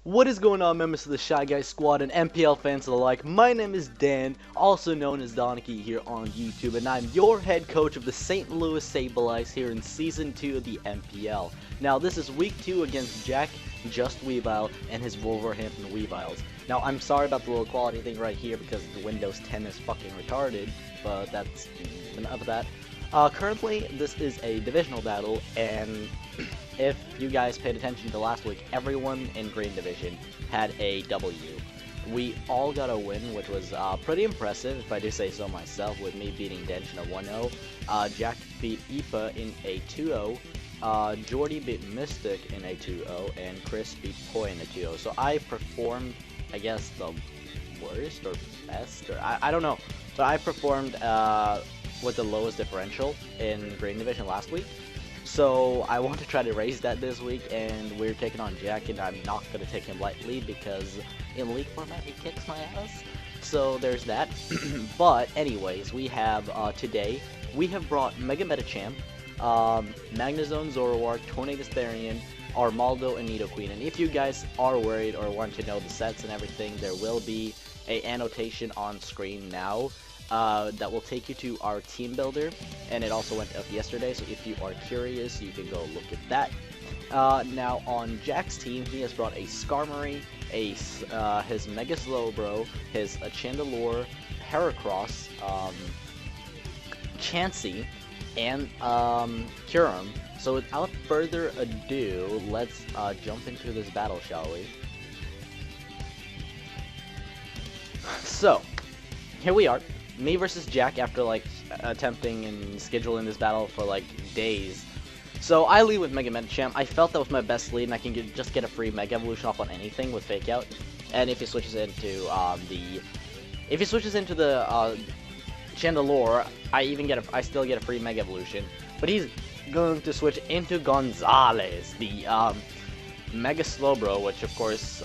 What is going on, members of the Shy Guy Squad and MPL fans alike? My name is Dan, also known as Donkey here on YouTube, and I'm your head coach of the St. Louis Sableyes here in Season 2 of the MPL. Now, this is Week 2 against Jack, JustWeavile, and his Wolverhampton Weaviles. Now, I'm sorry about the low quality thing right here because the Windows 10 is fucking retarded, but that's enough of that. Currently, this is a divisional battle, and if you guys paid attention to last week, everyone in Green Division had a W. We all got a win, which was pretty impressive, if I do say so myself, with me beating Dench in a 1-0. Jack beat Ipa in a 2-0. Jordy beat Mystic in a 2-0, and Chris beat Poi in a 2-0. So I performed, I guess, the worst or best, or I don't know. But I performed with the lowest differential in Green Division last week. So I want to try to raise that this week, and we're taking on Jack, and I'm not going to take him lightly because in league format he kicks my ass. So there's that. But anyways, we have today, we have brought Mega Metachamp, Magnezone, Zoroark, Tornadus Therian, Armaldo, and Nidoqueen. And if you guys are worried or want to know the sets and everything, there will be an annotation on screen now. That will take you to our team builder, and it also went up yesterday, so if you are curious, you can go look at that. Now, on Jack's team, he has brought a Skarmory, his Mega Slowbro, his Chandelure, Heracross, Chansey, and Kyurem. So without further ado, let's jump into this battle, shall we? So, here we are. Me versus Jack after like attempting and scheduling this battle for like days. So I lead with Mega Metachamp. I felt that was my best lead, and I can just get a free Mega Evolution off on anything with Fake Out. And if he switches into the Chandelure, I still get a free Mega Evolution. But he's going to switch into Gonzalez, the Mega Slowbro, which of course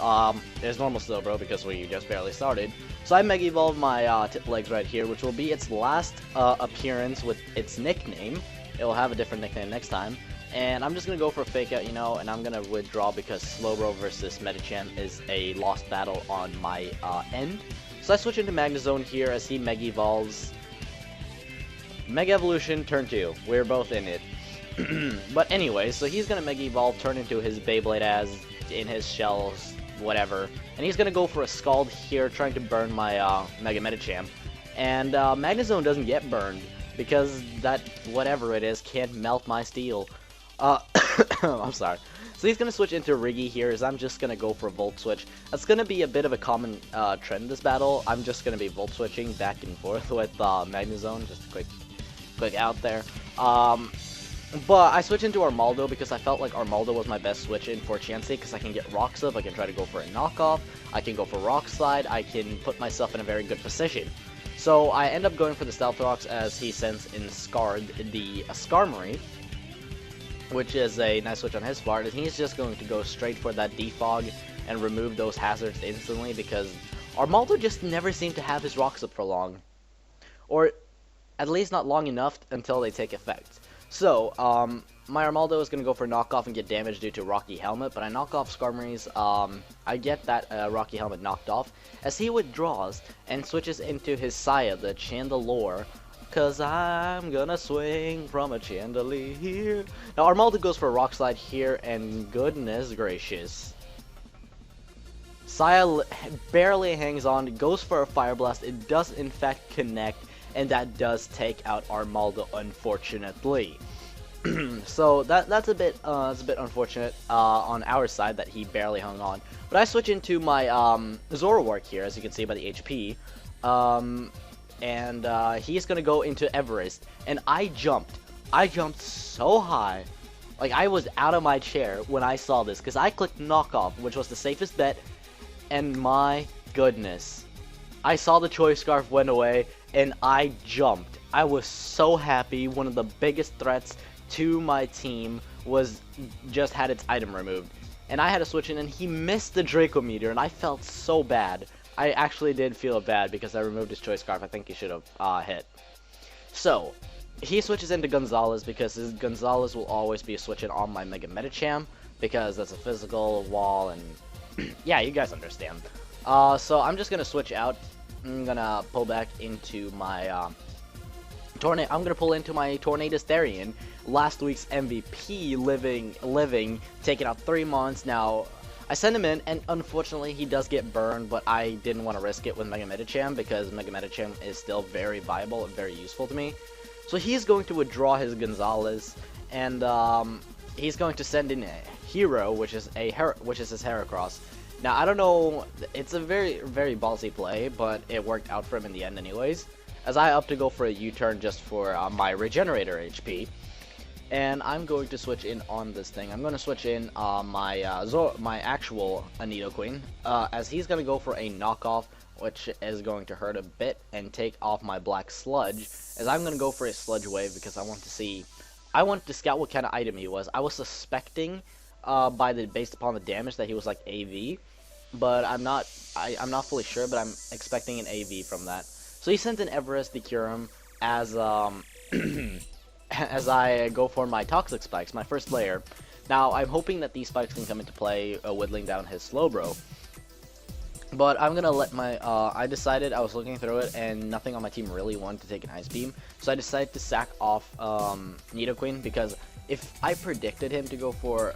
is normal Slowbro because we just barely started. So I Mega Evolved my Tip Legs right here, which will be its last appearance with its nickname. It will have a different nickname next time. And I'm just going to go for a Fake Out, you know, and I'm going to withdraw because Slowbro versus Metachamp is a lost battle on my end. So I switch into Magnezone here as he Mega Evolves. Mega Evolution, turn 2. We're both in it. But anyway, so he's going to Mega Evolve, turn into his Beyblade as in his shells, whatever. And he's going to go for a Scald here, trying to burn my Mega Metachamp. And Magnezone doesn't get burned, because that whatever it is can't melt my steel. I'm sorry. So he's going to switch into Riggy here, as I'm just going to go for a Volt Switch. That's going to be a bit of a common trend this battle. I'm just going to be Volt Switching back and forth with Magnezone, just a quick out there. But I switched into Armaldo because I felt like Armaldo was my best switch in for Chansey because I can get Rocks up, I can try to go for a knockoff, I can go for Rock Slide, I can put myself in a very good position. So I end up going for the Stealth Rocks as he sends in Scarred the Skarmory, which is a nice switch on his part, and he's just going to go straight for that Defog and remove those hazards instantly because Armaldo just never seemed to have his Rocks up for long. Or at least not long enough until they take effect. So, my Armaldo is going to go for a knockoff and get damage due to Rocky Helmet, but I knock off Skarmory's, I get that Rocky Helmet knocked off, as he withdraws and switches into his Saya, the Chandelure, cause I'm gonna swing from a chandelier. Now, Armaldo goes for a Rock Slide here, and goodness gracious. Saya barely hangs on, goes for a Fire Blast, it does in fact connect, and that does take out Armaldo, unfortunately. So that's a bit unfortunate on our side that he barely hung on. But I switch into my Zoroark here, as you can see by the HP, and he's gonna go into Everest. And I jumped so high, like I was out of my chair when I saw this, because I clicked knockoff, which was the safest bet, and my goodness, I saw the Choice Scarf went away, and I jumped. I was so happy. One of the biggest threats to my team was just had its item removed. And I had to switch in, and he missed the Draco Meteor, and I felt so bad. I actually did feel bad because I removed his Choice Scarf. I think he should have hit. So, he switches into Gonzalez because his Gonzalez will always be switching on my Mega Metachamp because that's a physical wall and Yeah, you guys understand. So I'm just gonna switch out. I'm gonna pull back into my I'm gonna pull into my Tornadus Therian, last week's MVP, living, taking out 3 months. Now, I send him in, and unfortunately he does get burned, but I didn't want to risk it with Mega Medicham because Mega Medicham is still very viable and very useful to me. So he's going to withdraw his Gonzalez, and he's going to send in a Hero, which is his Heracross. Now, I don't know, it's a very, very ballsy play, but it worked out for him in the end anyways, as I opt to go for a U-turn just for my Regenerator HP. And I'm going to switch in on this thing. I'm going to switch in my actual Nidoqueen, as he's going to go for a knockoff, which is going to hurt a bit and take off my Black Sludge, as I'm going to go for a Sludge Wave because I want to scout what kind of item he was. I was suspecting based upon the damage that he was like AV, but I'm not fully sure, but I'm expecting an AV from that. So he sent in Everest the Kyurem as as I go for my Toxic Spikes, my first layer. Now I'm hoping that these spikes can come into play, whittling down his Slowbro. But I'm gonna let my I decided, I was looking through it and nothing on my team really wanted to take an Ice Beam, so I decided to sack off Nidoqueen, because if I predicted him to go for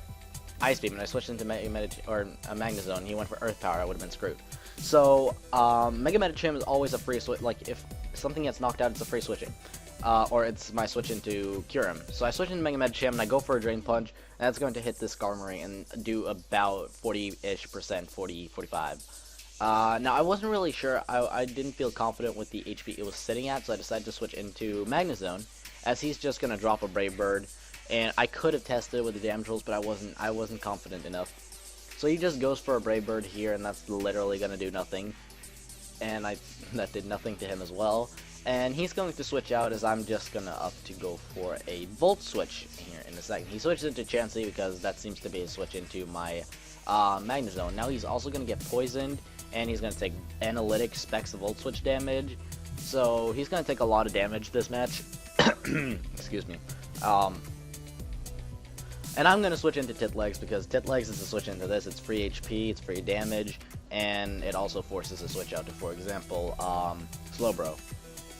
Ice Beam and I switched into Magnezone, he went for Earth Power, I would have been screwed. So Mega Medicham is always a free switch. Like if something gets knocked out, it's a free switching, or it's my switch into Kyurem. So I switch into Mega Medicham and I go for a Drain Punch, and that's going to hit this Skarmory and do about 40-ish%, 40, 45. Now I wasn't really sure. I didn't feel confident with the HP it was sitting at, so I decided to switch into Magnezone, as he's just gonna drop a Brave Bird. And I could have tested it with the damage rolls, but I wasn't confident enough. So he just goes for a Brave Bird here, and that's literally gonna do nothing. And that did nothing to him as well. And he's going to switch out, as I'm just gonna up to go for a Volt Switch here in a second. He switches into Chansey because that seems to be a switch into my Magnezone. Now he's also gonna get poisoned, and he's gonna take Analytic Specs Volt Switch damage. So he's gonna take a lot of damage this match. Excuse me. And I'm going to switch into Titlegs, because Titlegs is a switch into this. It's free HP, it's free damage, and it also forces a switch out to, for example, Slowbro.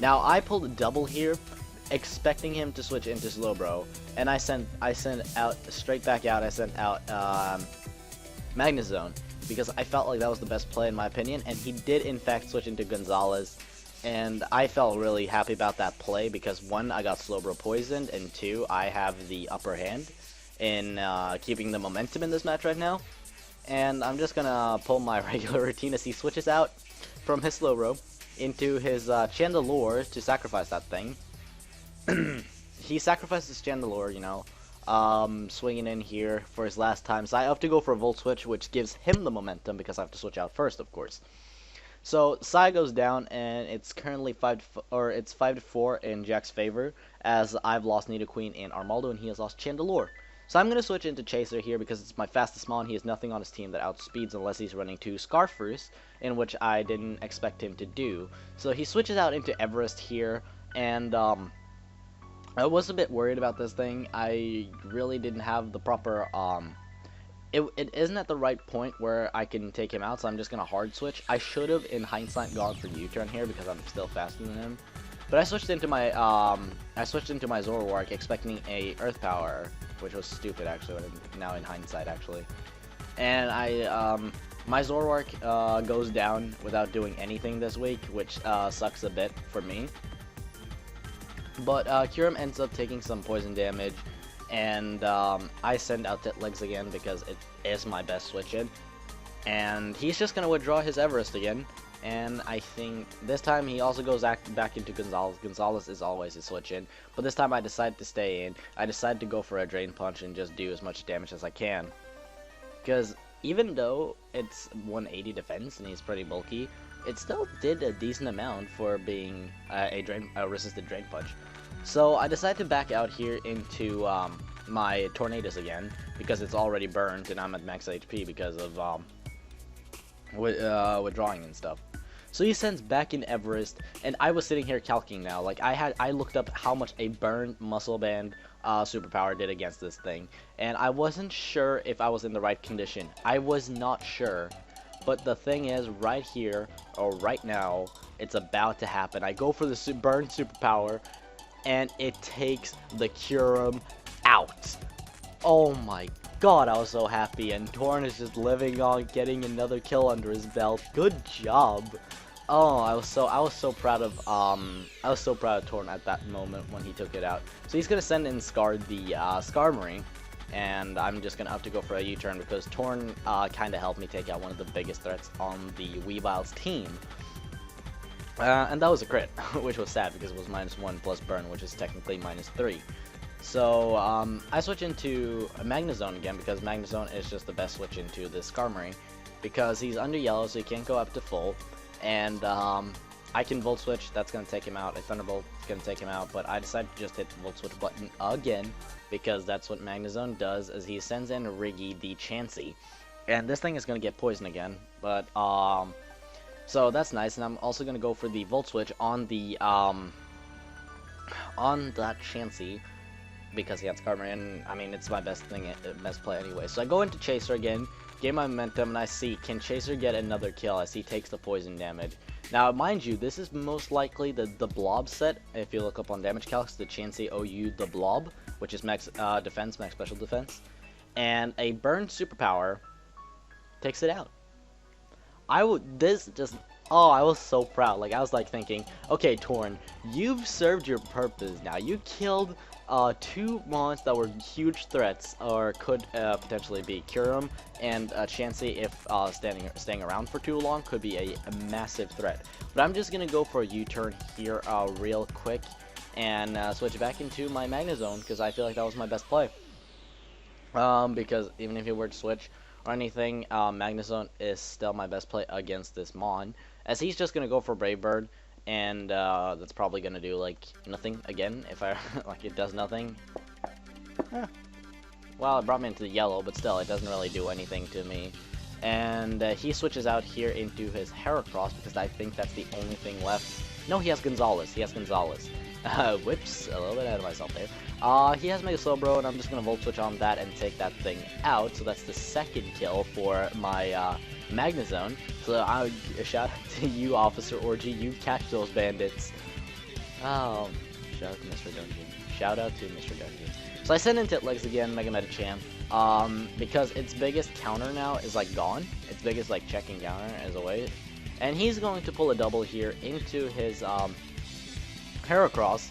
Now, I pulled a double here, expecting him to switch into Slowbro, and I sent out, straight back out, I sent out Magnezone, because I felt like that was the best play in my opinion, and he did in fact switch into Gonzalez, and I felt really happy about that play, because 1, I got Slowbro poisoned, and 2, I have the upper hand in keeping the momentum in this match right now. And I'm just gonna pull my regular routine as he switches out from his Slowbro into his Chandelure to sacrifice that thing. He sacrifices Chandelure, you know, swinging in here for his last time. So I have to go for a Volt Switch, which gives him the momentum because I have to switch out first, of course. So Sai goes down, and it's currently 5-4 in Jack's favor, as I've lost Nidoqueen and Armaldo, and he has lost Chandelure. So I'm going to switch into Chaser here because it's my fastest Mon. He has nothing on his team that outspeeds unless he's running 2 Scarfers, in which I didn't expect him to do. So he switches out into Everest here, and I was a bit worried about this thing. I really didn't have the proper, it isn't at the right point where I can take him out, so I'm just going to hard switch. I should have, in hindsight, gone for U-turn here because I'm still faster than him. But I switched into my Zoroark expecting a Earth Power, which was stupid actually, now in hindsight actually. And my Zoroark goes down without doing anything this week, which sucks a bit for me. But Kyurem ends up taking some poison damage, and I send out Titlegs again because it is my best switch in. And he's just going to withdraw his Everest again. And I think this time he also goes back into Gonzalez. Gonzalez is always his switch in. But this time I decided to stay in. I decided to go for a Drain Punch and just do as much damage as I can. Because even though it's 180 defense and he's pretty bulky, it still did a decent amount for being a resisted Drain Punch. So I decided to back out here into my Tornadus again, because it's already burned and I'm at max HP because of withdrawing and stuff. So he sends back in Everest, and I was sitting here calculating now. Like I looked up how much a burned muscle band superpower did against this thing. And I wasn't sure if I was in the right condition. I was not sure. But the thing is, right here, or right now, it's about to happen. I go for the burn superpower, and it takes the Curum out. Oh my god, I was so happy, and Torn is just living on getting another kill under his belt. Good job. Oh, I was so proud of Torn at that moment when he took it out. So he's gonna send in Scar the Skarmory, and I'm just gonna have to go for a U-turn because Torn kind of helped me take out one of the biggest threats on the Weaviles team. And that was a crit, which was sad because it was -1 plus burn, which is technically -3. So I switch into Magnezone again because Magnezone is just the best switch into this Skarmory because he's under yellow, so he can't go up to full, and I can Volt Switch. That's gonna take him out. A Thunderbolt is gonna take him out, but I decided to just hit the Volt Switch button again because that's what Magnezone does. As he sends in Riggy the Chansey, and this thing is gonna get poisoned again, but so that's nice. And I'm also gonna go for the Volt Switch on the on that Chansey, because he had Skarmory, and I mean, it's my best play anyway. So I go into Chaser again, gain my momentum, and I see, can Chaser get another kill as he takes the poison damage. Now, mind you, this is most likely the Blob set. If you look up on damage calcs, the Chansey OU the Blob, which is max defense, max special defense, and a burn superpower takes it out. I was so proud. Like, I was like thinking, okay, Torn, you've served your purpose now. You killed 2 mons that were huge threats, or could potentially be Curum, and Chansey, if staying around for too long, could be a massive threat. But I'm just gonna go for a U-turn here real quick and switch back into my Magnezone because I feel like that was my best play. Because even if you were to switch or anything, Magnezone is still my best play against this Mon, as he's just gonna go for Brave Bird. And that's probably gonna do like nothing again if I like it does nothing. Well, it brought me into the yellow, but still it doesn't really do anything to me. And he switches out here into his Heracross because I think that's the only thing left. No, he has Gonzalez. Whoops, a little bit ahead of myself there. He has Mega Slowbro, and I'm just gonna Volt Switch on that and take that thing out. So that's the second kill for my Magnezone. So I would shout out to you, Officer Orgy. You catch those bandits. Oh, shout out to Mr. Dungeon. Shout out to Mr. Dungeon. So I send in Titlegs again, Mega Medicham, because its biggest counter now is like gone. Its biggest like checking counter is away, and he's going to pull a double here into his Heracross,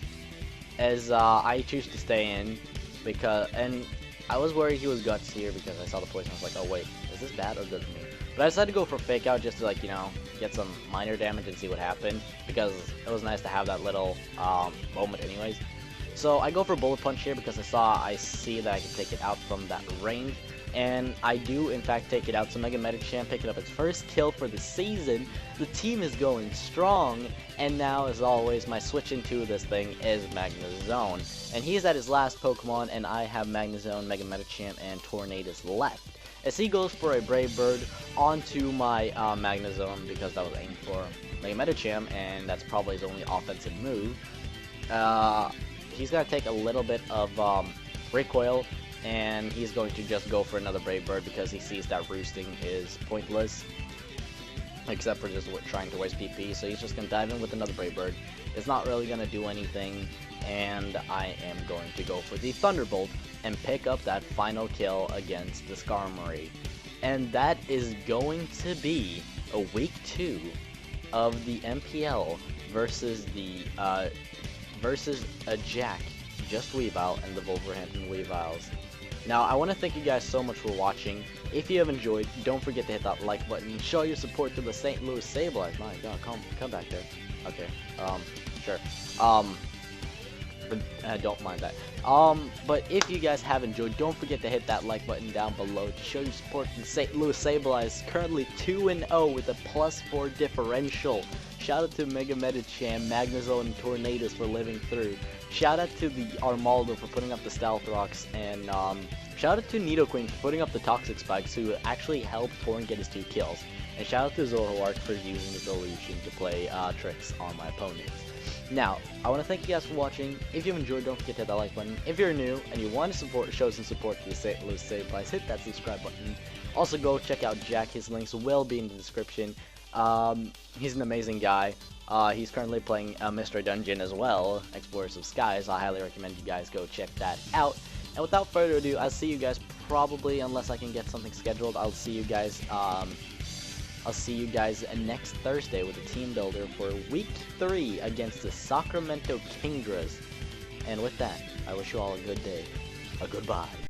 as I choose to stay in and I was worried he was Guts here because I saw the poison. I was like, oh wait, is this bad or good for me? But I decided to go for Fake Out just to, like, you know, get some minor damage and see what happened, because it was nice to have that little moment anyways. So I go for Bullet Punch here because I see that I can take it out from that range, and I do in fact take it out. So Mega Medicham picking up its first kill for the season. The team is going strong, and now, as always, my switch into this thing is Magnezone, and he's at his last Pokemon, and I have Magnezone, Mega Medicham, and Tornadus left, as he goes for a Brave Bird onto my Magnezone because that was aimed for Mega Medicham, and that's probably his only offensive move. He's going to take a little bit of recoil, and he's going to just go for another Brave Bird because he sees that roosting is pointless, except for just trying to waste PP. So he's just going to dive in with another Brave Bird. It's not really going to do anything, and I am going to go for the Thunderbolt and pick up that final kill against the Skarmory. And that is going to be a week 2 of the MPL versus the versus a Jack, JustWeavile, and the Wolverhampton Weaviles. Now, I want to thank you guys so much for watching. If you have enjoyed, don't forget to hit that like button and show your support to the St. Louis Sableyes. My God, come back there. Okay, sure. But don't mind that. But if you guys have enjoyed, don't forget to hit that like button down below to show your support to the St. Louis Sableyes, currently 2-0 with a +4 differential. Shout out to Mega Medicham, Magnezone, and Tornadus for living through. Shout out to the Armaldo for putting up the Stealth Rocks, and Shout out to Nidoqueen for putting up the Toxic Spikes, who actually helped Torn get his 2 kills. And shout out to Zoroark for using his illusion to play tricks on my opponents. Now, I want to thank you guys for watching. If you enjoyed, don't forget to hit that like button. If you're new and you want to show some support to the Sableyes, hit that subscribe button. Also, go check out Jack. His links will be in the description. He's an amazing guy. He's currently playing Mystery Dungeon as well, Explorers of Skies. I highly recommend you guys go check that out. And without further ado, I'll see you guys probably, unless I can get something scheduled, I'll see you guys next Thursday with a team builder for week 3 against the Sacramento Kingdras. And with that, I wish you all a good day. A goodbye.